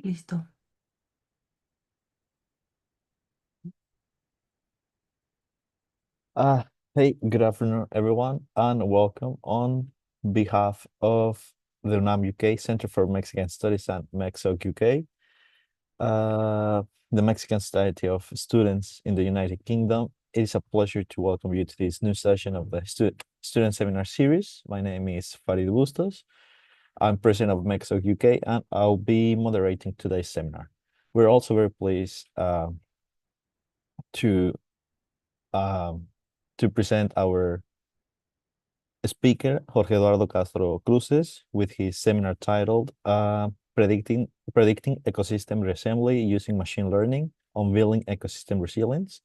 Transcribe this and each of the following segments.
Listo. Hey, good afternoon, everyone, and welcome on behalf of the UNAM-UK Center for Mexican Studies and MEXOC UK, the Mexican Society of Students in the United Kingdom. It is a pleasure to welcome you to this new session of the Student Seminar Series. My name is Farid Bustos. I'm president of MEXOC UK, and I'll be moderating today's seminar. We're also very pleased to um, to present our speaker, Jorge Eduardo Castro Cruces, with his seminar titled Predicting Ecosystem Reassembly Using Machine Learning, Unveiling Ecosystem Resilience.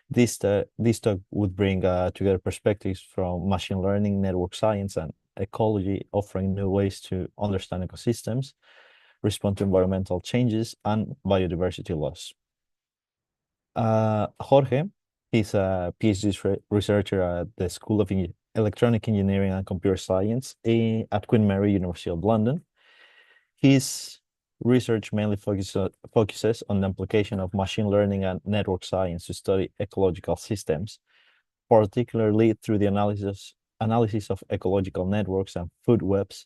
This talk would bring together perspectives from machine learning, network science, and ecology, offering new ways to understand ecosystems, respond to environmental changes, and biodiversity loss. Jorge, he's a PhD researcher at the School of Electronic Engineering and Computer Science at Queen Mary, University of London. His research mainly focuses on the application of machine learning and network science to study ecological systems, particularly through the analysis of ecological networks and food webs.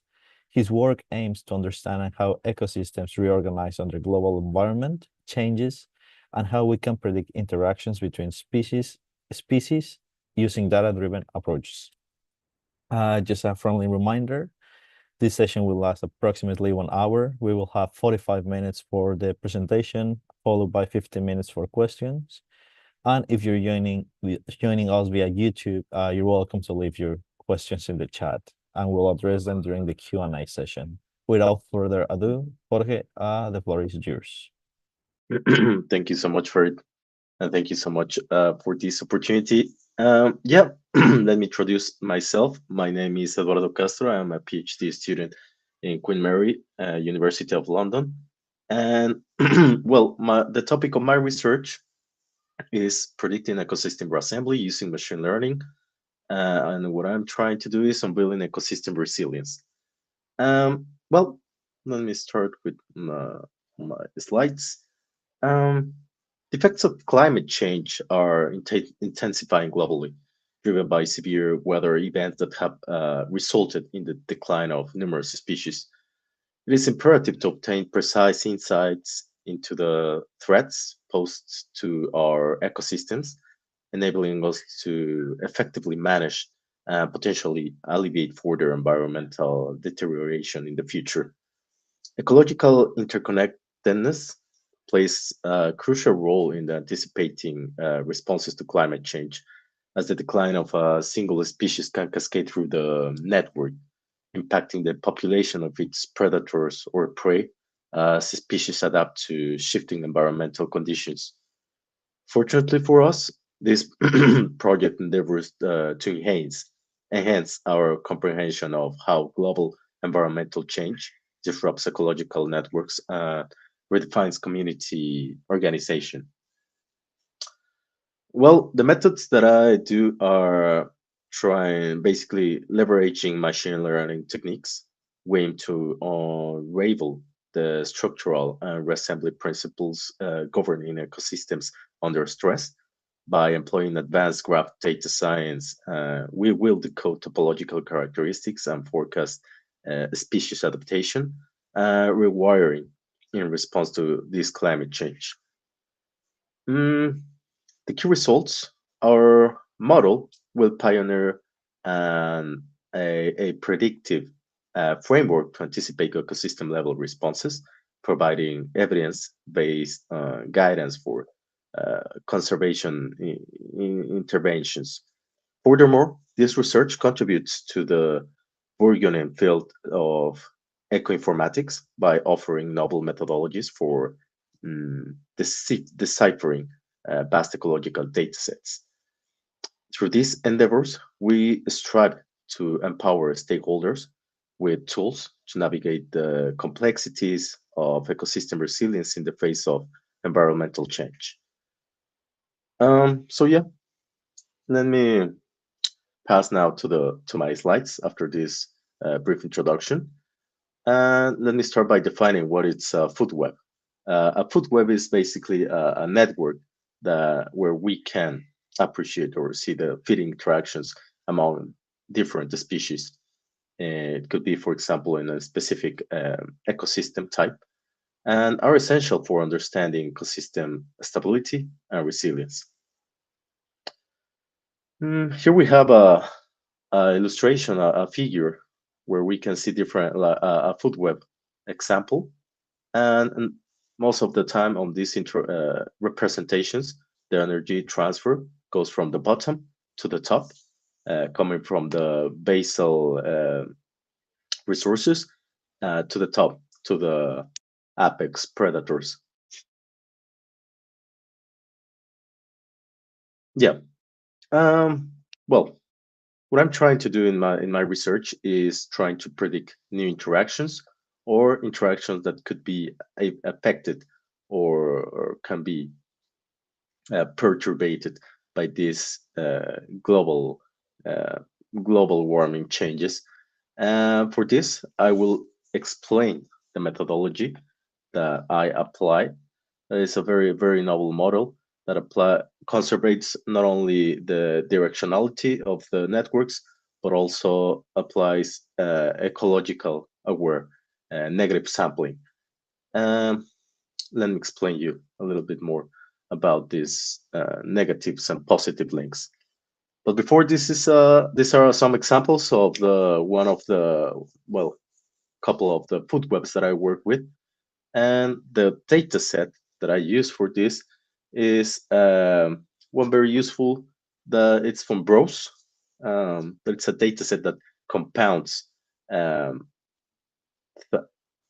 His work aims to understand how ecosystems reorganize under global environment changes and how we can predict interactions between species using data-driven approaches. Just a friendly reminder, this session will last approximately 1 hour. We will have 45 minutes for the presentation, followed by 15 minutes for questions. And if you're joining us via YouTube, you're welcome to leave your questions in the chat, and we'll address them during the Q&A session. Without further ado, Jorge, the floor is yours. Thank you so much for it. And thank you so much for this opportunity. Let me introduce myself. My name is Eduardo Castro. I'm a PhD student in Queen Mary, University of London. And the topic of my research is predicting ecosystem reassembly using machine learning. And what I'm trying to do is unveiling ecosystem resilience. Um, well, Let me start with my slides. Um, the effects of climate change are intensifying globally, driven by severe weather events that have resulted in the decline of numerous species. It is imperative to obtain precise insights into the threats posed to our ecosystems, enabling us to effectively manage and potentially alleviate further environmental deterioration in the future. Ecological interconnectedness plays a crucial role in anticipating responses to climate change, as the decline of a single species can cascade through the network, impacting the population of its predators or prey as species adapt to shifting environmental conditions. Fortunately for us, this project endeavors to enhance our comprehension of how global environmental change disrupts ecological networks and redefines community organization. Well, the methods that I do are trying basically leveraging machine learning techniques. We aim to unravel the structural and reassembly principles governing ecosystems under stress. By employing advanced graph data science, we will decode topological characteristics and forecast species adaptation, rewiring in response to this climate change. Mm, the key results, our model will pioneer a predictive framework to anticipate ecosystem level responses, providing evidence based guidance for conservation interventions. Furthermore, this research contributes to the burgeoning field of ecoinformatics by offering novel methodologies for deciphering vast ecological datasets. Through these endeavors, we strive to empower stakeholders with tools to navigate the complexities of ecosystem resilience in the face of environmental change. So yeah, let me pass now to my slides after this brief introduction. And let me start by defining what is a food web. A food web is basically a network where we can appreciate or see the feeding interactions among different species. It could be, for example, in a specific ecosystem type, and are essential for understanding ecosystem stability and resilience. Here we have a illustration, a figure where we can see different a food web example, and most of the time on these representations, the energy transfer goes from the bottom to the top, coming from the basal resources to the top, to the apex predators. Yeah. Um, well, what I'm trying to do in my research is trying to predict new interactions or interactions that could be affected or can be perturbated by these uh, global warming changes. For this, I will explain the methodology that I apply. It's a very novel model that conservates not only the directionality of the networks, but also applies ecological aware negative sampling. Um, Let me explain you a little bit more about these negatives and positive links. But before this is these are some examples of the one of the well couple of the food webs that I work with, and the data set that I use for this is one very useful. It's from Bros, but it's a data set that compounds um,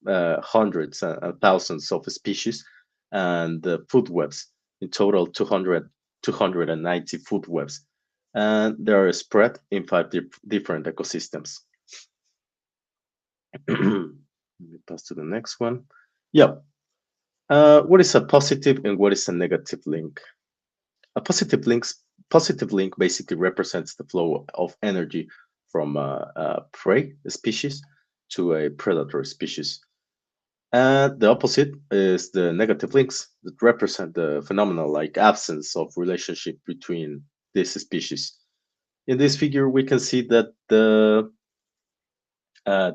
hundreds and thousands of species and food webs, in total 290 food webs, and they are spread in five different ecosystems. Let me pass to the next one. Yeah. What is a positive and what is a negative link? A positive link basically represents the flow of energy from a prey species to a predator species. And the opposite is the negative links that represent the phenomena like absence of relationship between these species. In this figure, we can see that the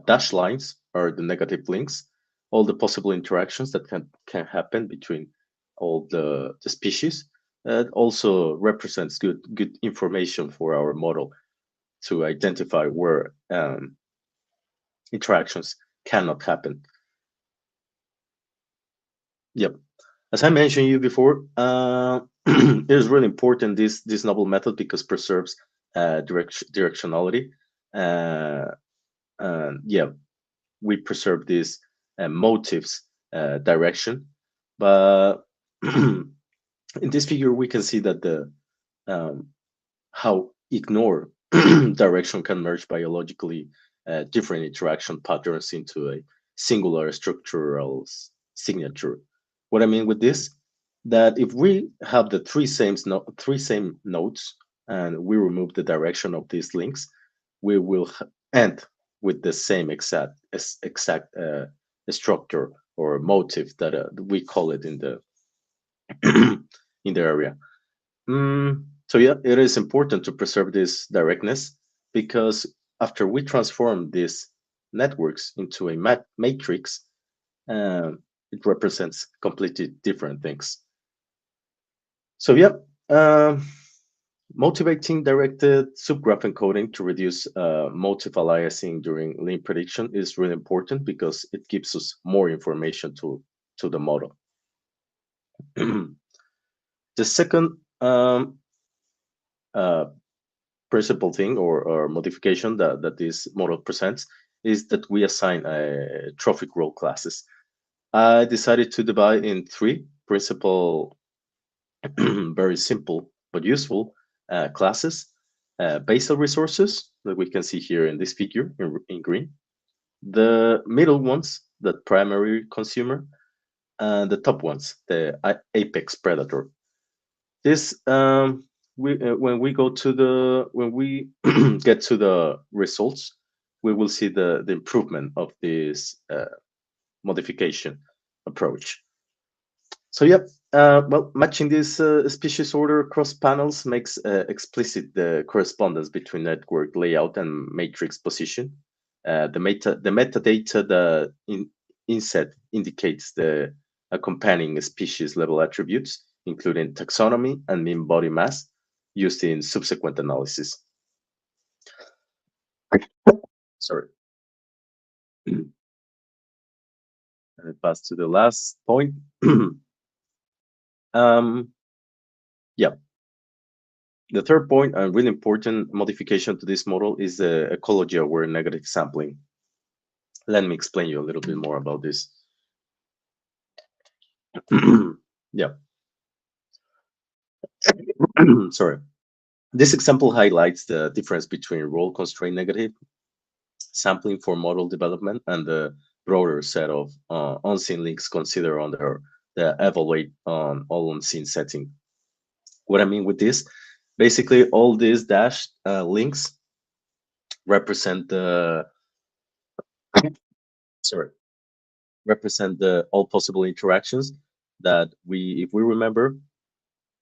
dashed lines are the negative links, all the possible interactions that can happen between all the species. That also represents good information for our model to identify where interactions cannot happen. Yep. As I mentioned you before, it is really important this novel method because preserves directionality. Uh, and yeah, we preserve this motives direction, but in this figure we can see that the um, how ignore direction can merge biologically different interaction patterns into a singular structural signature. What I mean with this, that if we have the three same nodes and we remove the direction of these links, we will end with the same exact structure or motive that we call it in the in the area. So yeah, it is important to preserve this directness because after we transform these networks into a matrix, it represents completely different things. So yeah, um, motivating directed subgraph encoding to reduce motive aliasing during link prediction is really important because it gives us more information to the model. The second uh, principal thing or modification that this model presents is that we assign trophic role classes. I decided to divide in three principal, very simple but useful classes. Basal resources that we can see here in this figure in green. The middle ones, the primary consumer, and the top ones, the apex predator. This when we go to the when we get to the results, we will see the improvement of this modification approach. So yeah, well, matching this species order across panels makes explicit the correspondence between network layout and matrix position. The metadata inset indicates the accompanying species level attributes, including taxonomy and mean body mass, used in subsequent analysis. Sorry. And pass to the last point. um, yeah, the third point, and really important modification to this model, is the ecology-aware negative sampling. Let me explain you a little bit more about this. Yeah, sorry. This example highlights the difference between role-constrained negative sampling for model development and the broader set of unseen links considered under the evaluate on all unseen setting. What I mean with this, basically all these dashed links represent the sorry represent the all possible interactions that we, if we remember,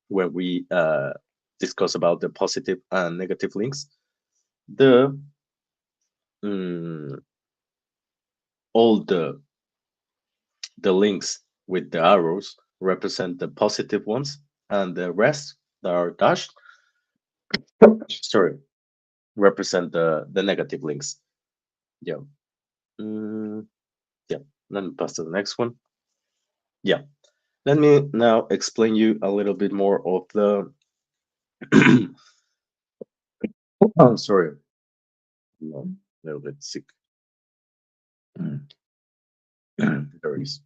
when we discuss about the positive and negative links, the mm, all the links with the arrows represent the positive ones, and the rest that are dashed, sorry, represent the negative links. Yeah. Mm, yeah. Let me pass to the next one. Yeah. Let me now explain you a little bit more of the. Oh, sorry, I'm a little bit sick. There it is.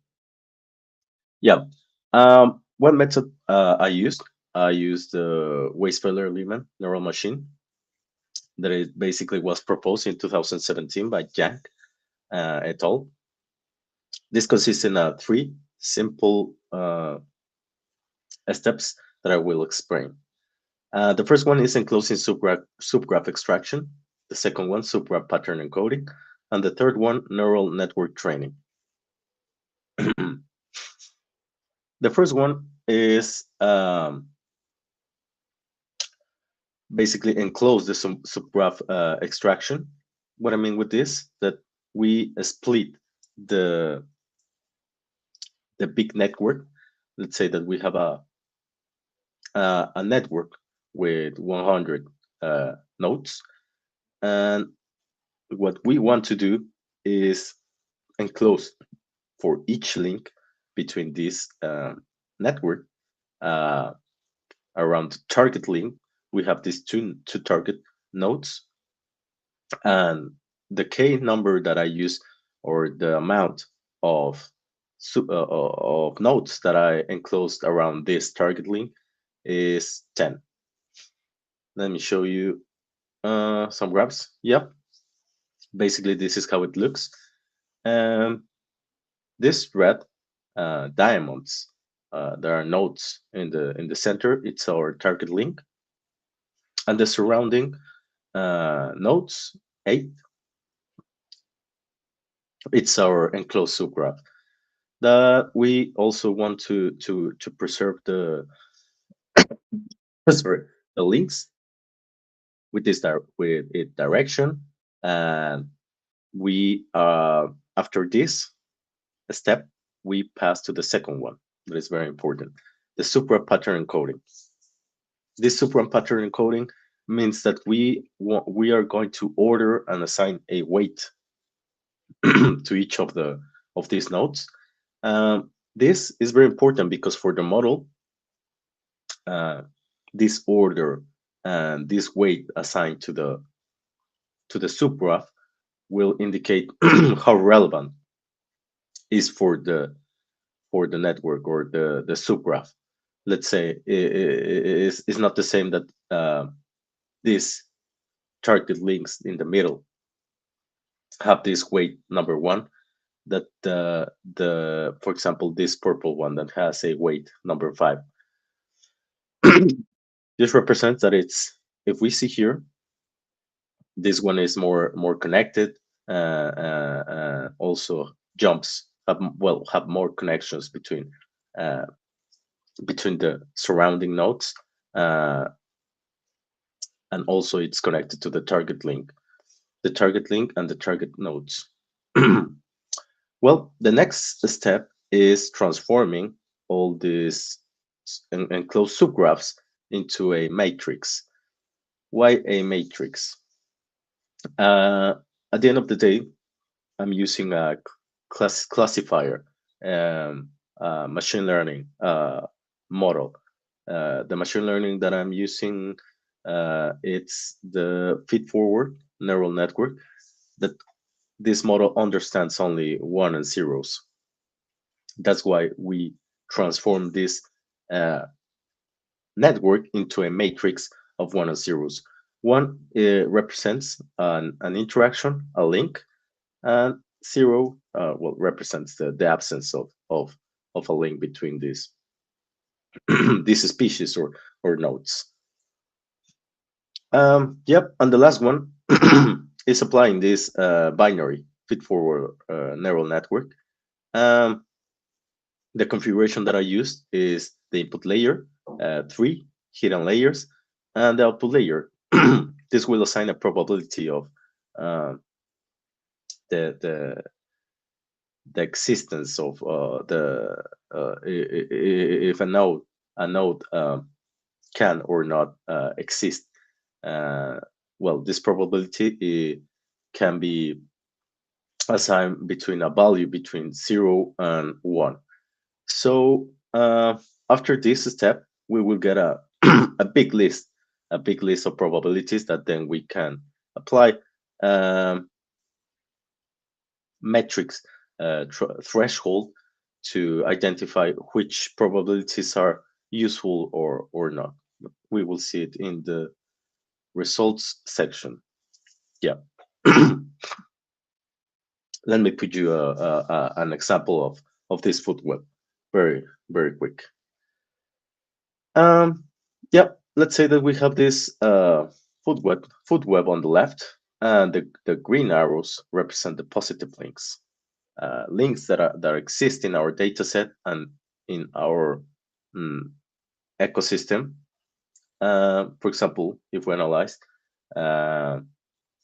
Yeah. What method I used? I used the Weisfeller-Lehmann neural machine that it basically was proposed in 2017 by Yang et al. This consists in three simple steps that I will explain. The first one is enclosing subgraph extraction. The second one, subgraph pattern encoding. And the third one, neural network training. The first one is basically enclose the subgraph extraction. What I mean with this, that we split the the big network. Let's say that we have a network with 100 nodes, and what we want to do is enclose for each link between this network uh, around the target link. We have these two target nodes, and the k number that I use, or the amount of of nodes that I enclosed around this target link, is 10. Let me show you some graphs. Yep, basically this is how it looks. Um, this red diamonds, there are nodes in the center. It's our target link, and the surrounding nodes, 8, it's our enclosed subgraph. That we also want to preserve the sorry, the links with this with it direction, and we after this step we pass to the second one that is very important, the supra pattern encoding. This supra pattern encoding means that we are going to order and assign a weight to each of these nodes. This is very important because for the model, this order and this weight assigned to the subgraph will indicate how relevant is for the network or the subgraph. Let's say it's not the same that these target links in the middle have this weight number one, that the for example this purple one that has a weight number 5. This represents that it's, if we see here, this one is more connected, also jumps have more connections between between the surrounding nodes, uh, and also it's connected to the target link and the target nodes. Well, the next step is transforming all these enclosed subgraphs into a matrix. Why a matrix? Uh, at the end of the day, I'm using a classifier, machine learning model. The machine learning that I'm using, it's the feed-forward neural network. That this model understands only one and zeros. That's why we transform this uh, network into a matrix of one and zeros. One represents an interaction, a link, and zero well represents the absence of a link between these these species or nodes. Yep, and the last one is applying this binary feed-forward neural network. Um, the configuration that I used is the input layer, three hidden layers, and the output layer. This will assign a probability of uh, the the existence of if a node can or not exist. Uh, well, this probability can be assigned between a value between 0 and 1. So after this step, we will get a a big list of probabilities that then we can apply um, metrics threshold to identify which probabilities are useful or not. We will see it in the results section. Yeah. Let me put you an example of this food web, very quick. Um, yeah, let's say that we have this food web on the left, and the green arrows represent the positive links, links that exist in our data set and in our mm, ecosystem. For example, if we analyze uh,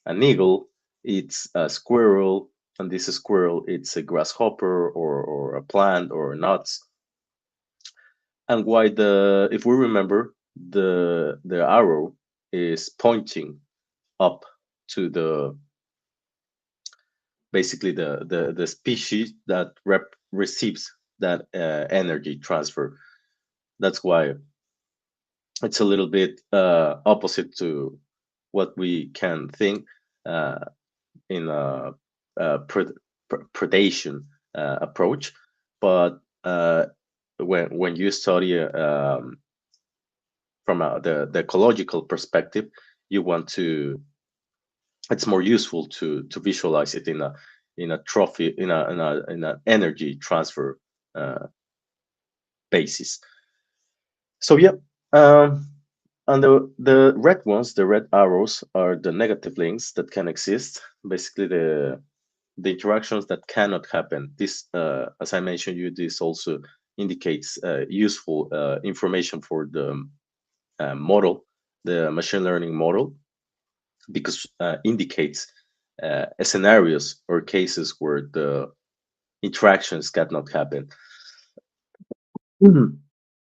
an eagle, it's a squirrel, and this squirrel, it's a grasshopper or a plant or nuts. And why if we remember, the arrow is pointing up to the basically the species that receives that energy transfer. That's why it's a little bit opposite to what we can think uh, in a predation approach. But when you study from the ecological perspective, you want to. It's more useful to visualize it in a trophy in an energy transfer uh, basis. So yeah, um, and the red ones, the red arrows, are the negative links that can exist. Basically, the interactions that cannot happen. This, as I mentioned, you this also indicates useful information for the model, the machine learning model, because indicates scenarios or cases where the interactions cannot happen. Mhm.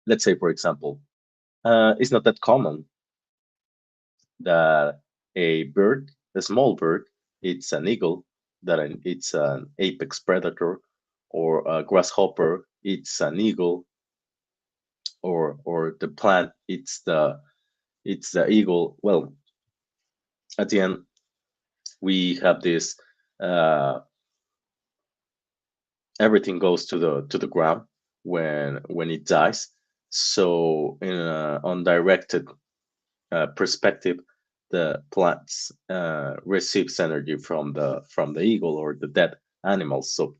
Let's say, for example, it's not that common that a bird, a small bird, it's an eagle, it's an apex predator, or a grasshopper, it's an eagle, or the plant, it's the eagle. Well, at the end, we have this. Uh, Everything goes to the ground when it dies. So in an undirected perspective, the plants receives energy from the eagle or the dead animals. So,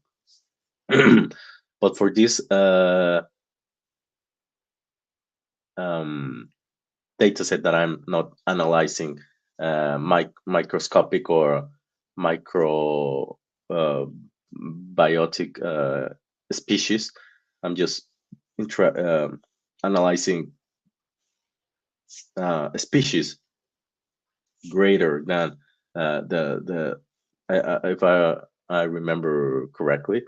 but for this um, data set that I'm not analyzing, microscopic or micro biotic species, I'm just analyzing species greater than the if I remember correctly,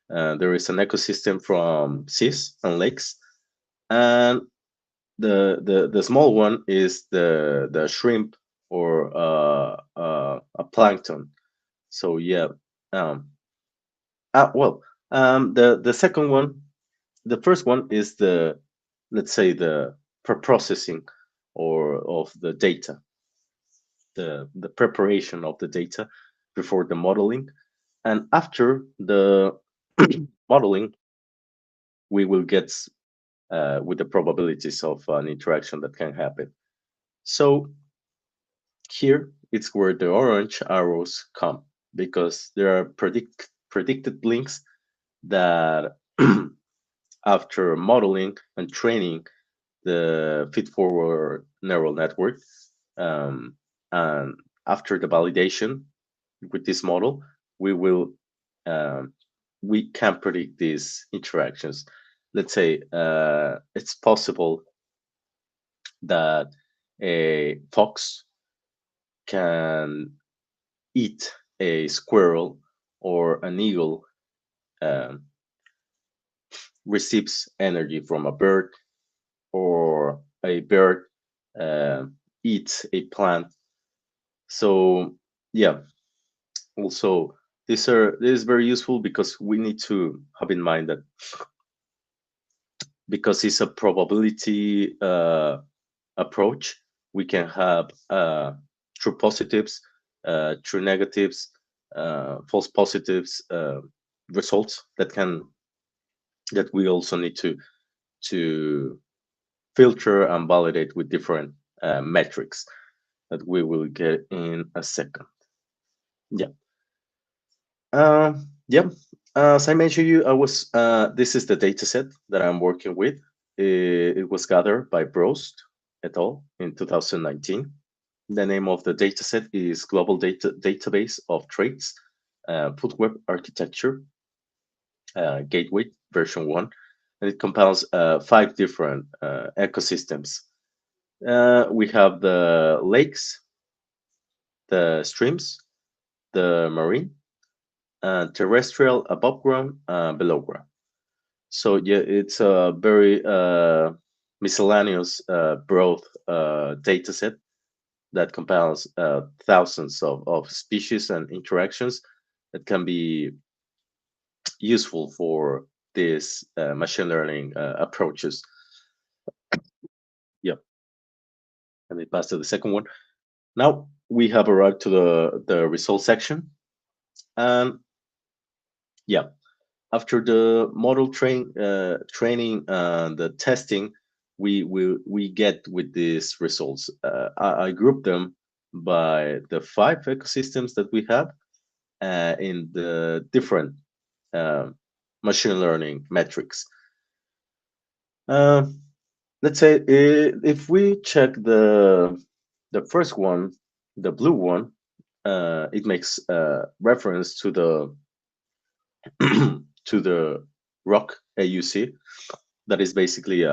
there is an ecosystem from seas and lakes, and the small one is the shrimp or a plankton. So yeah, um, well, the second one, the first one is the, let's say, the processing or of the data, the preparation of the data before the modeling, and after the modeling, we will get with the probabilities of an interaction that can happen. So here it's where the orange arrows come, because there are predicted links that after modeling and training the feed-forward neural network, um, and after the validation with this model, we will um, we can predict these interactions. Let's say it's possible that a fox can eat a squirrel, or an eagle um, receives energy from a bird, or a bird uh, eats a plant. So yeah, also this is very useful, because we need to have in mind that because it's a probability approach, we can have true positives, true negatives, false positives, results that we also need to filter and validate with different metrics that we will get in a second. Yeah. Yeah. As I mentioned you, I was this is the data set that I'm working with. It was gathered by Brost et al. In 2019. The name of the dataset is Global Database of Traits, Food Web Architecture, Gateway version 1, and it compiles 5 different ecosystems. We have the lakes, the streams, the marine, terrestrial above ground, below ground. So yeah, it's a very miscellaneous, broad data set that compiles thousands of species and interactions that can be useful for these machine learning approaches. Yeah, let me pass to the second one. Now we have arrived to the result section, and yeah, after the model training and the testing, we get with these results. I group them by the 5 ecosystems that we have in the different uh, machine learning metrics. Uh, let's say if we check the first one, the blue one, it makes reference to the to the rock AUC. That is basically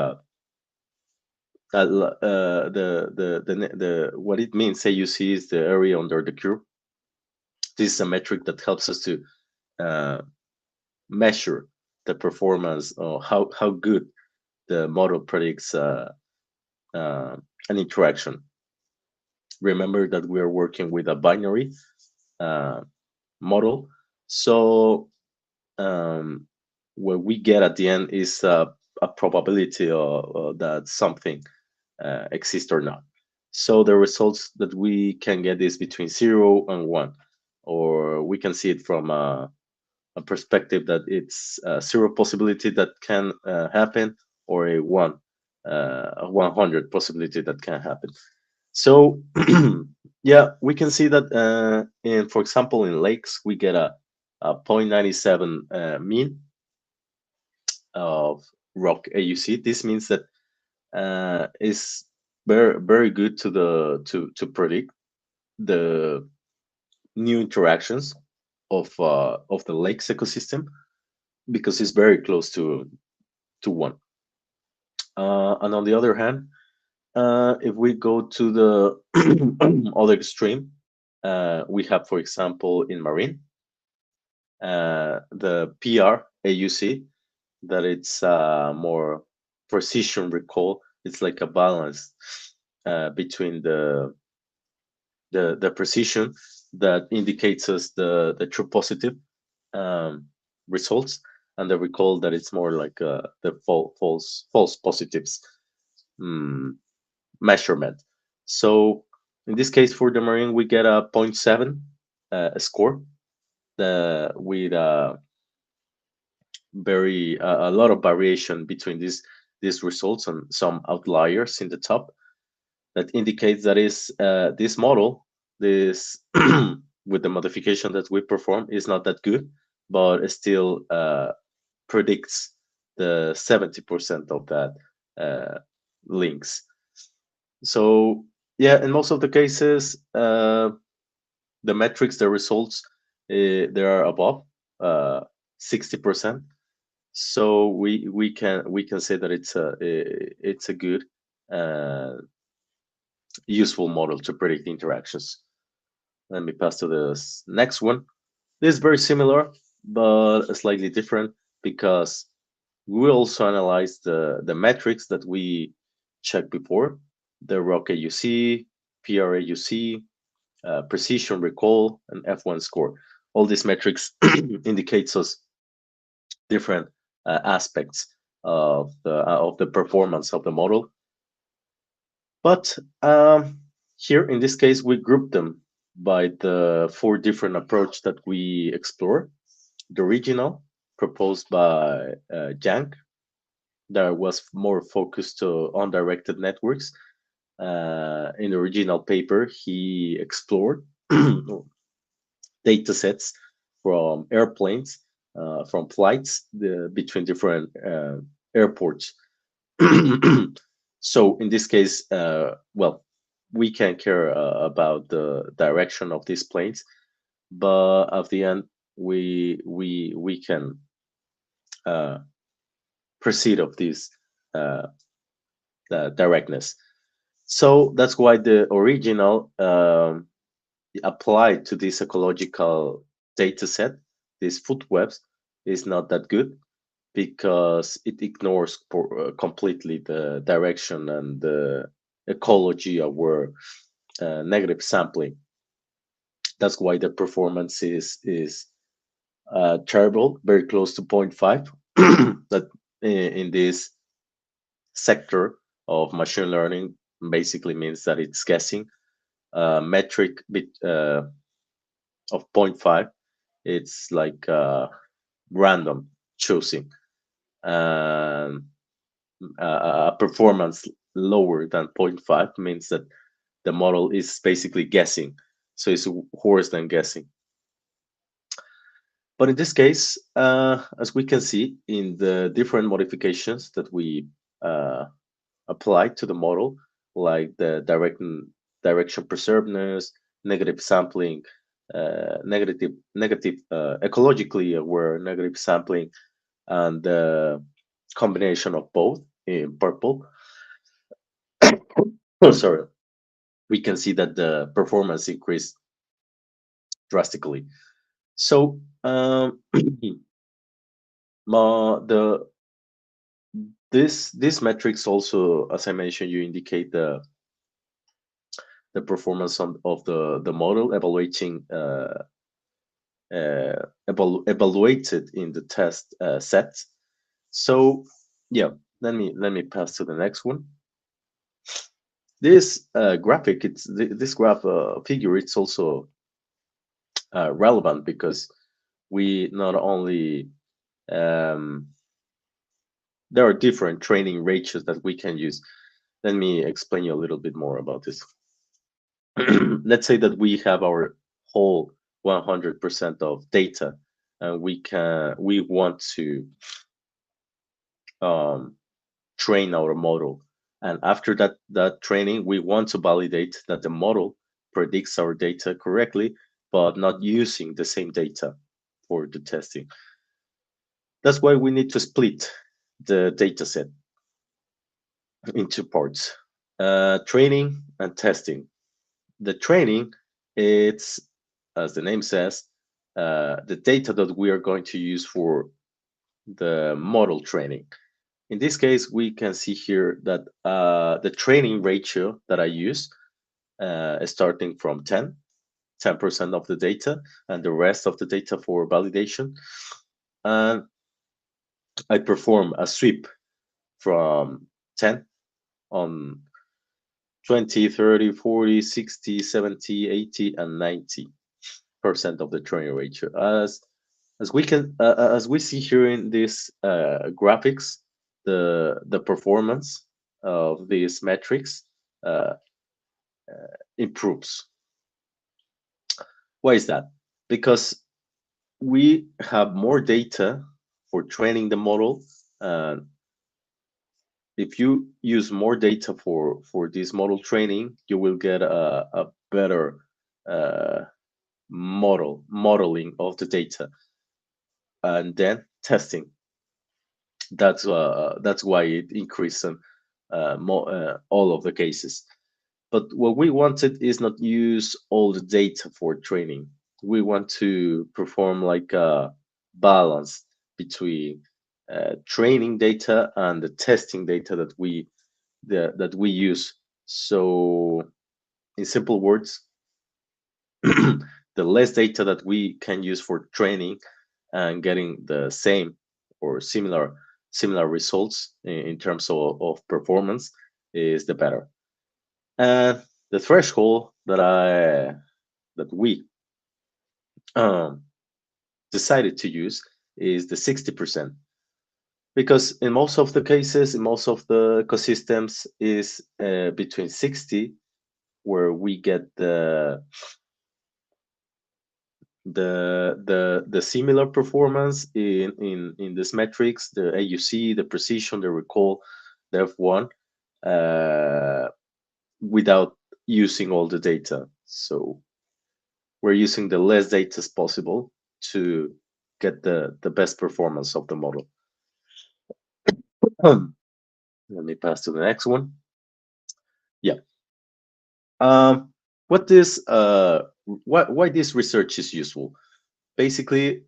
the what it means. AUC is the area under the curve. This is a metric that helps us to uh, measure the performance, or how good the model predicts uh, an interaction. Remember that we are working with a binary uh, model, so um, what we get at the end is a probability that something exists or not. So the results that we can get is between 0 and 1, or we can see it from a perspective that it's a 0 possibility that can happen, or a 100 possibility that can happen. So yeah, we can see that in, for example, in lakes, we get a 0.97 mean of rock AUC. This means that is very good to predict the new interactions of the lakes ecosystem, because it's very close to 1. And on the other hand, if we go to the other extreme, we have, for example, in marine, the PRAUC, that it's more precision recall. It's like a balance between the precision that indicates us the true positive um, results, and the recall that it's more like the false positives mm, measurement. So in this case, for the marine, we get a zero point 0.7 score with a lot of variation between these results and some outliers in the top that indicates that is this model, this with the modification that we perform, is not that good, but it still predicts the 70% of that uh, links. So yeah, in most of the cases, the metrics, the results, they are above 60%. So we can say that it's a good uh, useful model to predict interactions. Let me pass to the next one. This is very similar, but slightly different because we also analyze the metrics that we checked before, the ROC AUC, PRAUC, precision recall, and F1 score. All these metrics indicates us different aspects of the performance of the model. But here in this case, we group them by the four different approach that we explore. The original proposed by Yang, that was more focused on directed networks. In the original paper, he explored data sets from airplanes, from flights between different airports. So in this case, well, we can care about the direction of these planes, but at the end, we can uh, proceed of this uh, directness. So that's why the original applied to this ecological data set, these food webs, is not that good because it ignores completely the direction and the ecology of where negative sampling. That's why the performance is terrible, very close to zero point 0.5. That in this sector of machine learning basically means that it's guessing. Metric bit of zero point 0.5, it's like random choosing. And a performance lower than zero point 0.5 means that the model is basically guessing. So it's worse than guessing. But in this case, as we can see in the different modifications that we uh, applied to the model, like the direction preservedness, negative sampling, negative ecologically aware negative sampling, and the combination of both in purple. Oh, sorry, we can see that the performance increased drastically. So the this metrics also, as I mentioned, you indicate the performance of the model evaluating evaluated in the test set. So yeah, let me pass to the next one. This graphic, this graph figure, it's also relevant because we not only um, there are different training ratios that we can use. Let me explain you a little bit more about this. Let's say that we have our whole 100% of data, and we want to um, train our model. And after that training, we want to validate that the model predicts our data correctly, but not using the same data for the testing. That's why we need to split the data set. in two parts: training and testing. The training, it's, as the name says, the data that we are going to use for the model training. In this case, we can see here that the training ratio that I use is starting from 10% of the data, and the rest of the data for validation. And I perform a sweep from 10 on 20, 30, 40, 60, 70, 80, and 90% of the training ratio. As we see here in these graphics, the performance of these metrics uh, improves. Why is that? Because we have more data for training the model. And if you use more data for this model training, you will get a better uh, modeling of the data, and then testing. That's why it increases all of the cases. But what we wanted is not use all the data for training. We want to perform like a balance between training data and the testing data that we use. So, in simple words, the less data that we can use for training and getting the same or similar results in terms of performance is the better. And the threshold that we um, decided to use is the 60%, because in most of the cases, in most of the ecosystems, is between 60 where we get the similar performance in these metrics, the AUC, the precision, the recall, the F1, uh, without using all the data. So we're using the less data as possible to get the best performance of the model. Let me pass to the next one. Yeah. Um, what this why this research is useful? Basically,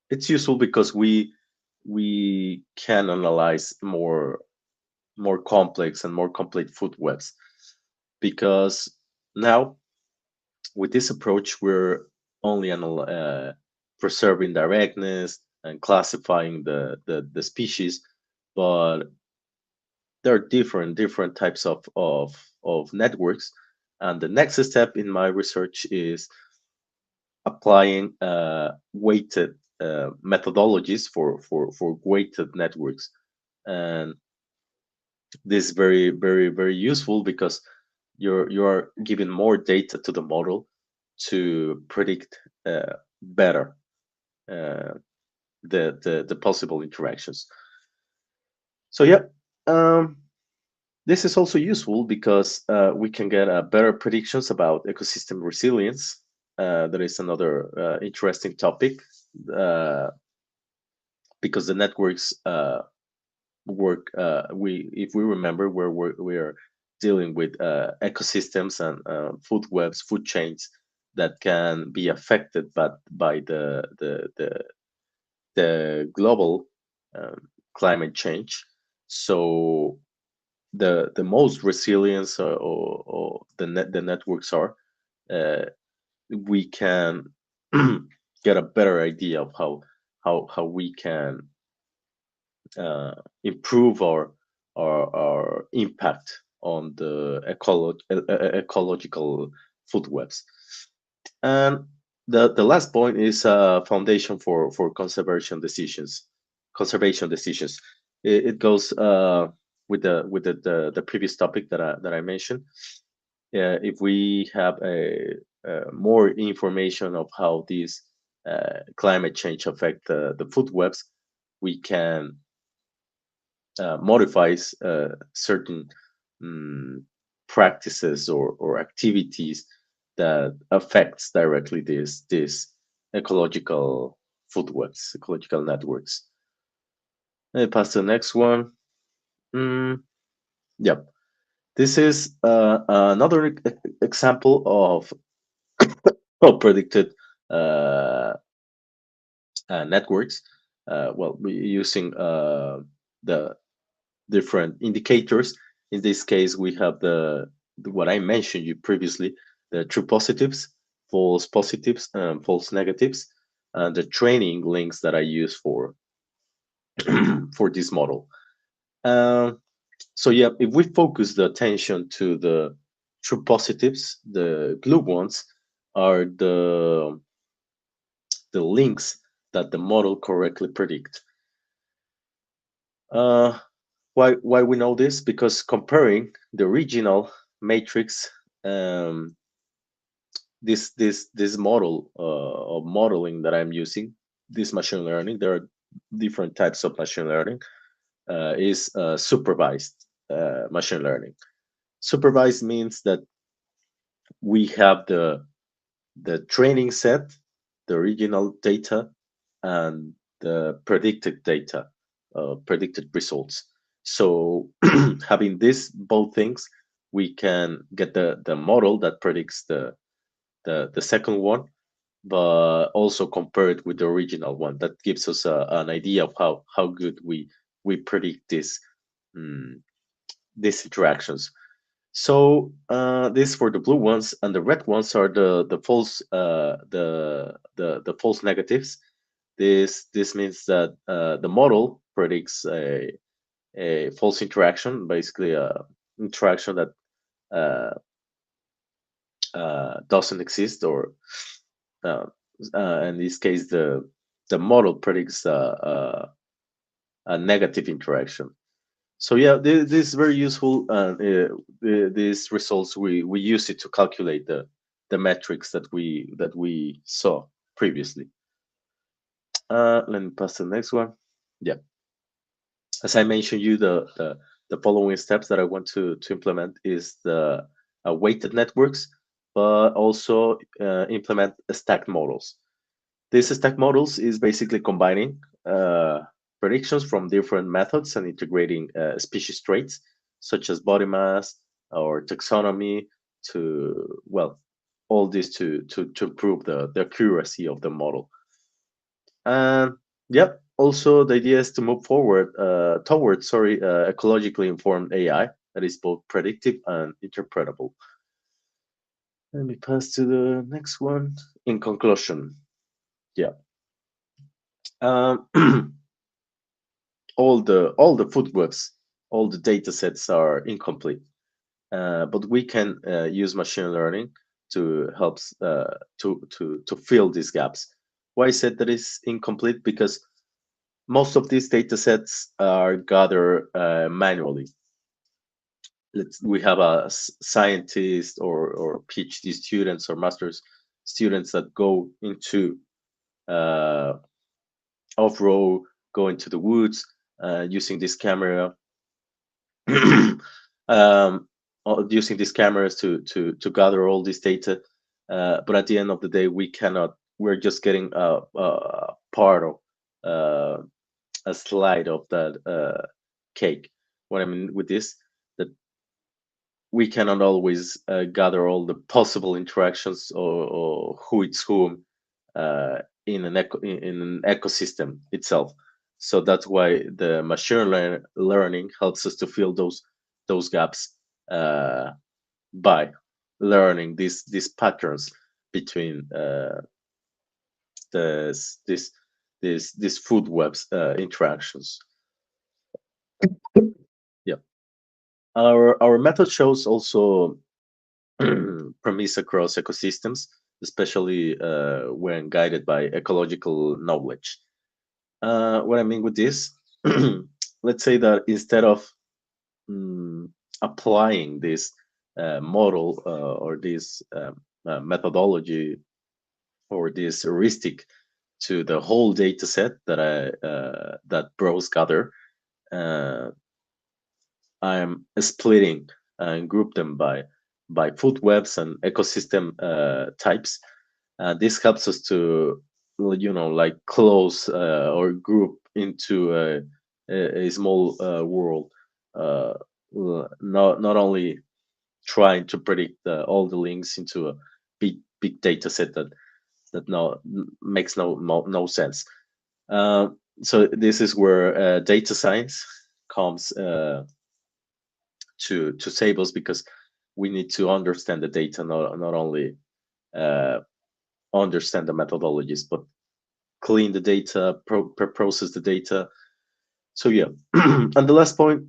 it's useful because we can analyze more complex and more complete food webs, because now with this approach we're only preserving directness and classifying the species, but there are different types of networks. And the next step in my research is applying weighted methodologies for weighted networks. And this is very useful because you're giving more data to the model to predict better uh, the possible interactions. So yeah, um, this is also useful because we can get better predictions about ecosystem resilience. That is another interesting topic, uh, because the networks work. We, if we remember, we're dealing with ecosystems and food webs, food chains that can be affected, but by the global um, climate change. So the most resilience or the networks are, uh, we can get a better idea of how we can uh, improve our impact on the ecological food webs. And the last point is a foundation for conservation decisions. It goes with the previous topic that I mentioned. If we have more information of how these climate change affect the food webs, we can modifies certain um, practices or activities that affects directly this ecological food webs, ecological networks. Let me pass to the next one. Mm, yep. This is another example of predicted uh, networks. Well, using the different indicators. In this case, we have what I mentioned you previously, the true positives, false negatives, and the training links that I use for for this model. Um, so yeah, if we focus the attention to the true positives, the blue ones are the links that the model correctly predict. Uh, why we know this? Because comparing the original matrix, um, this model of modeling that I'm using, this machine learning, there are different types of machine learning. Is supervised machine learning. Supervised means that we have the training set, the original data, and the predicted data, predicted results. So having this both things, we can get the model that predicts the second one, but also compare it with the original one. That gives us an idea of how good we predict mm, these interactions. So this for the blue ones, and the red ones are the false the false negatives. This means that the model predicts a false interaction, basically a interaction that uh, doesn't exist, or uh, in this case, the model predicts a negative interaction. So yeah, this is very useful, and these results we use it to calculate the metrics that we saw previously. Let me pass to the next one. Yeah, as I mentioned, you the following steps that I want to implement is the weighted networks, but also implement stacked models. These stack models is basically combining predictions from different methods and integrating species traits such as body mass or taxonomy to, well, all this to improve the accuracy of the model. And yep, also the idea is to move forward towards, ecologically informed AI that is both predictive and interpretable. Let me pass to the next one. In conclusion, yeah. Um, all the food webs, all the data sets are incomplete. But we can use machine learning to help to fill these gaps. Why I said that is incomplete? Because most of these data sets are gathered manually. We have a scientist or PhD students or master's students that go into uh, off road, go into the woods using this camera um, using these cameras to gather all this data. But at the end of the day, we cannot. We're just getting a part of uh, a slide of that cake. What I mean with this, that we cannot always gather all the possible interactions or who it's whom in in an ecosystem itself. So that's why the machine learning helps us to fill those gaps by learning these patterns between this this these food webs interactions. Yeah, our method shows also premise across ecosystems, especially when guided by ecological knowledge. What I mean with this, let's say that instead of mm, applying this model or this methodology or this heuristic to the whole data set that bros gather, uh, I'm splitting and group them by food webs and ecosystem types. This helps us to, like close or group into a small world. not only trying to predict all the links into a big data set that makes no sense. So this is where data science comes to save us, because we need to understand the data, not only uh, understand the methodologies, but clean the data, process the data. So yeah, and the last point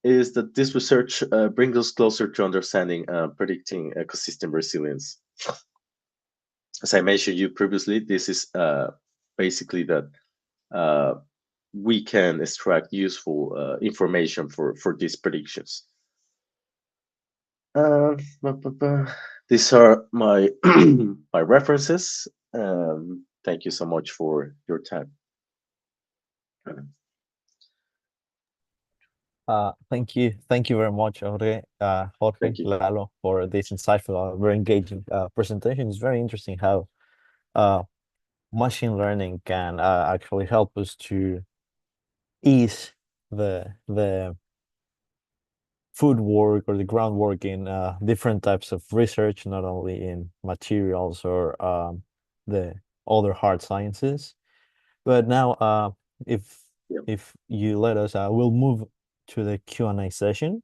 is that this research brings us closer to understanding predicting ecosystem resilience. As I mentioned you previously, this is basically that uh, we can extract useful information for these predictions. These are my my references. Thank you so much for your time. Thank you very much, Jorge, Thank you. Lalo, for this insightful, very engaging presentation. It's very interesting how uh, machine learning can actually help us to ease the food work or the groundwork in different types of research, not only in materials or the other hard sciences. But now, if Yeah. if you let us, we'll move to the Q&A session.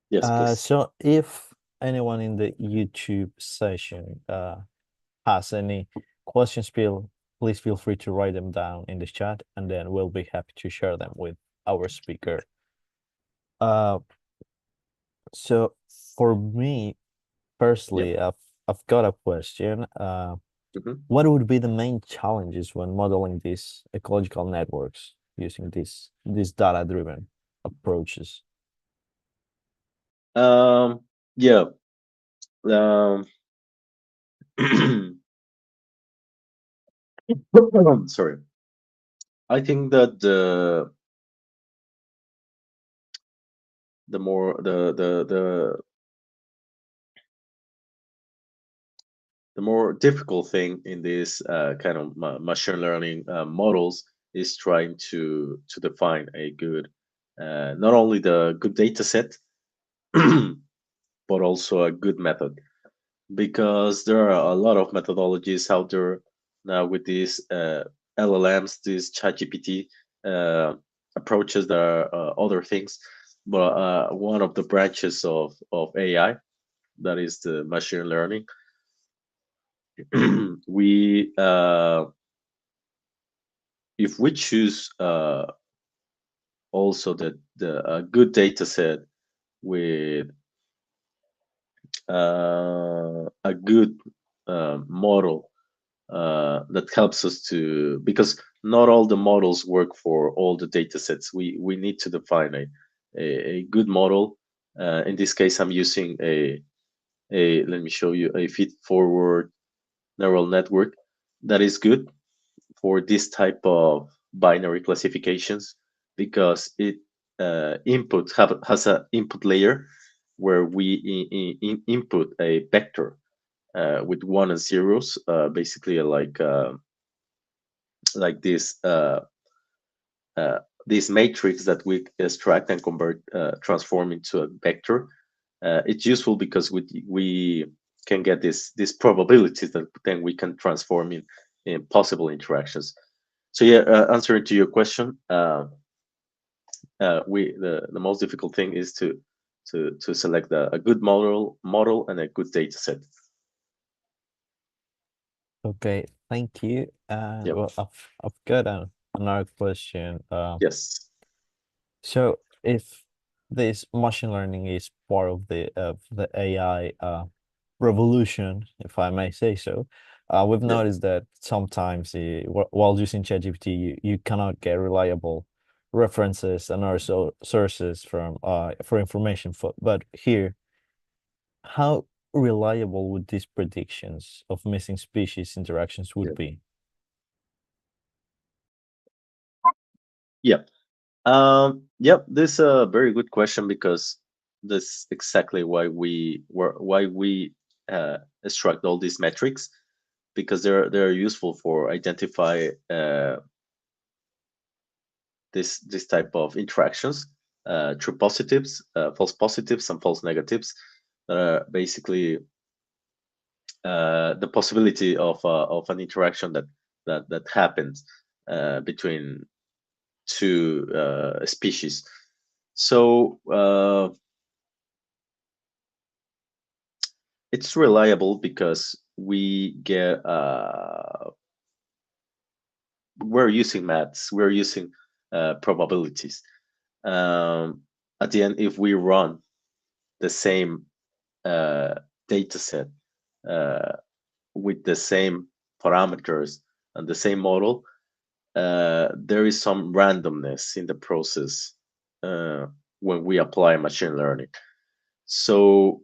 Yes, please. So if anyone in the YouTube session has any questions, please feel free to write them down in the chat, and then we'll be happy to share them with our speaker. Uh, so for me Yeah. personally, I've got a question. Mhm. What would be the main challenges when modeling these ecological networks using these data-driven approaches? Um, yeah. Um, sorry. I think that the more the more difficult thing in this kind of machine learning models is trying to define a good, not only the good data set, but also a good method, because there are a lot of methodologies out there now with these LLMs, these ChatGPT uh, approaches. There are other things, but one of the branches of AI, that is the machine learning. we If we choose also the good data set with a good model that helps us to, because not all the models work for all the data sets. We need to define a good model. In this case, I'm using a let me show you, a feed forward neural network that is good for this type of binary classifications, because it has an input layer where we input a vector with one and zeros, basically like uh, this matrix that we extract and convert, transform into a vector. It's useful because we can get this probabilities that then we can transform in possible interactions. So yeah, answering to your question, we the most difficult thing is to select a good model and a good data set. Okay, thank you. Yep. Well, I've got another question. Yes. So if this machine learning is part of the AI revolution, if I may say so, we've Yeah. noticed that sometimes while using ChatGPT, you cannot get reliable references and also sources from for information. But here, how reliable would these predictions of missing species interactions Yeah. would be? Yeah. Yep. This is a very good question, because this exactly why we extract all these metrics, because they're useful for identify this type of interactions. true positives, false positives, and false negatives that are basically the possibility of an interaction that happens between two species. So it's reliable because we're using maths, we're using probabilities. At the end, if we run the same data set uh, with the same parameters and the same model, there is some randomness in the process when we apply machine learning. So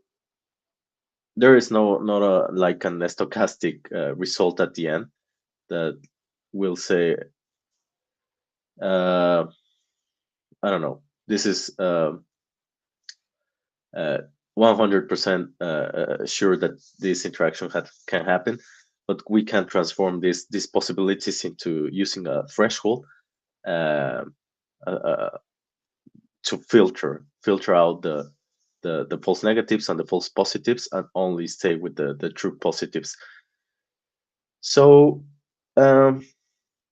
there is not a like an stochastic result at the end that will say, I don't know, this is 100% sure that this interaction can happen, but we can transform these possibilities into using a threshold uh, uh, to filter out the false negatives and the false positives, and only stay with the true positives. So, um,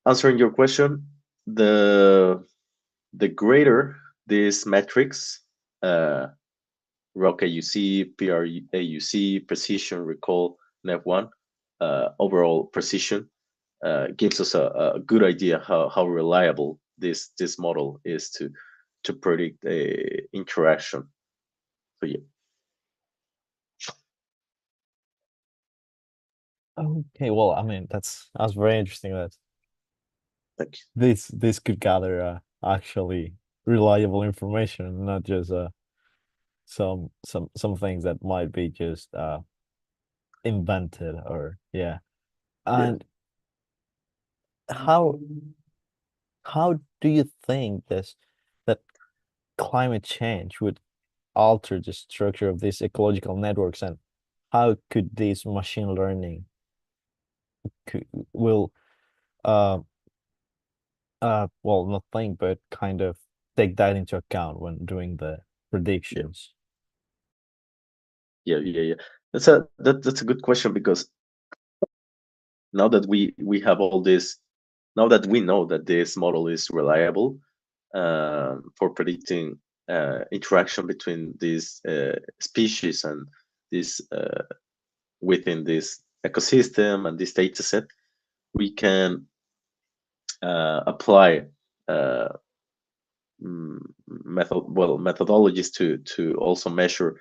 answering your question, the greater these metrics, uh, ROC AUC, PRAUC, precision, recall, NEV1, overall precision, gives us a good idea how reliable this model is to predict a interaction. So yeah, Okay, well, I mean, that's very interesting that thank you. this could gather actually reliable information, not just some things that might be just invented, or yeah. Yeah, And how how do you think that climate change would alter the structure of these ecological networks, and how could this machine learning will uh well, not think, but kind of take that into account when doing the yeah, predictions? yeah. That's a good question, because now that we have all this, now that we know that this model is reliable for predicting interaction between these species and this within this ecosystem and this data set, we can apply uh, methodologies to also measure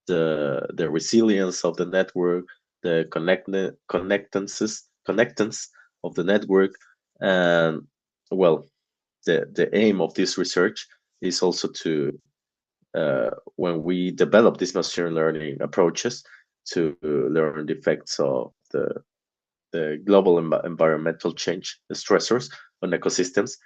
the resilience of the network, the connectance of the network, and well, the aim of this research is also to when we develop these machine learning approaches, to learn the effects of the global environmental change, the stressors on ecosystems,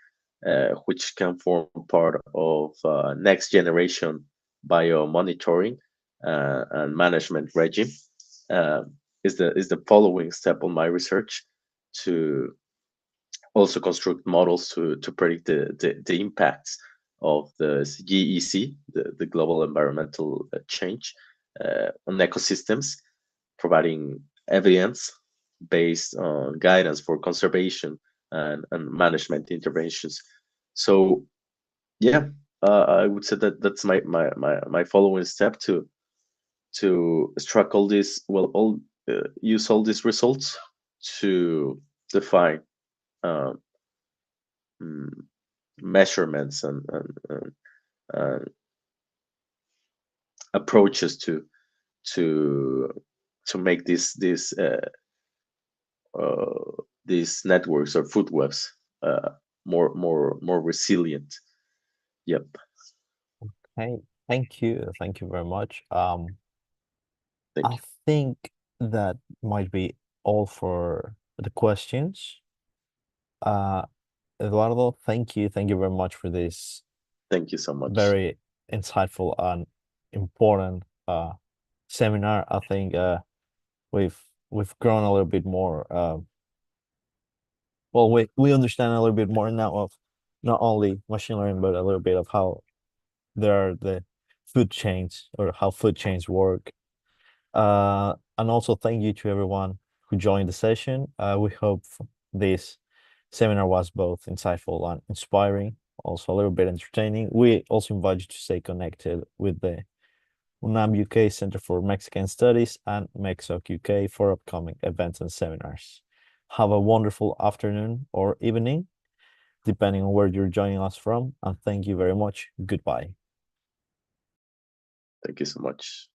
which can form part of next generation biomonitoring and management regime. Uh, is the following step on my research, to also construct models to predict the impacts of the GEC, the global environmental change, on ecosystems, providing evidence based on guidance for conservation and management interventions. So yeah, I would say that that's my following step, to extract all this, all use all these results to define um, mm, measurements and approaches to to make these networks or food webs more resilient. Yep. Hey, thank you very much. Thank I you. think that might be all for the questions. Uh, Eduardo, thank you very much for this Thank you so much. very insightful and important seminar. I think we've we've grown a little bit more. Well, we understand a little bit more now of not only machine learning, but a little bit of how there are the food chains or how food chains work. And also thank you to everyone who joined the session. We hope this seminar was both insightful and inspiring, also a little bit entertaining. We also invite you to stay connected with the UNAM-UK Center for Mexican Studies and MEXOC UK for upcoming events and seminars. Have a wonderful afternoon or evening, depending on where you're joining us from, and thank you very much. Goodbye. Thank you so much.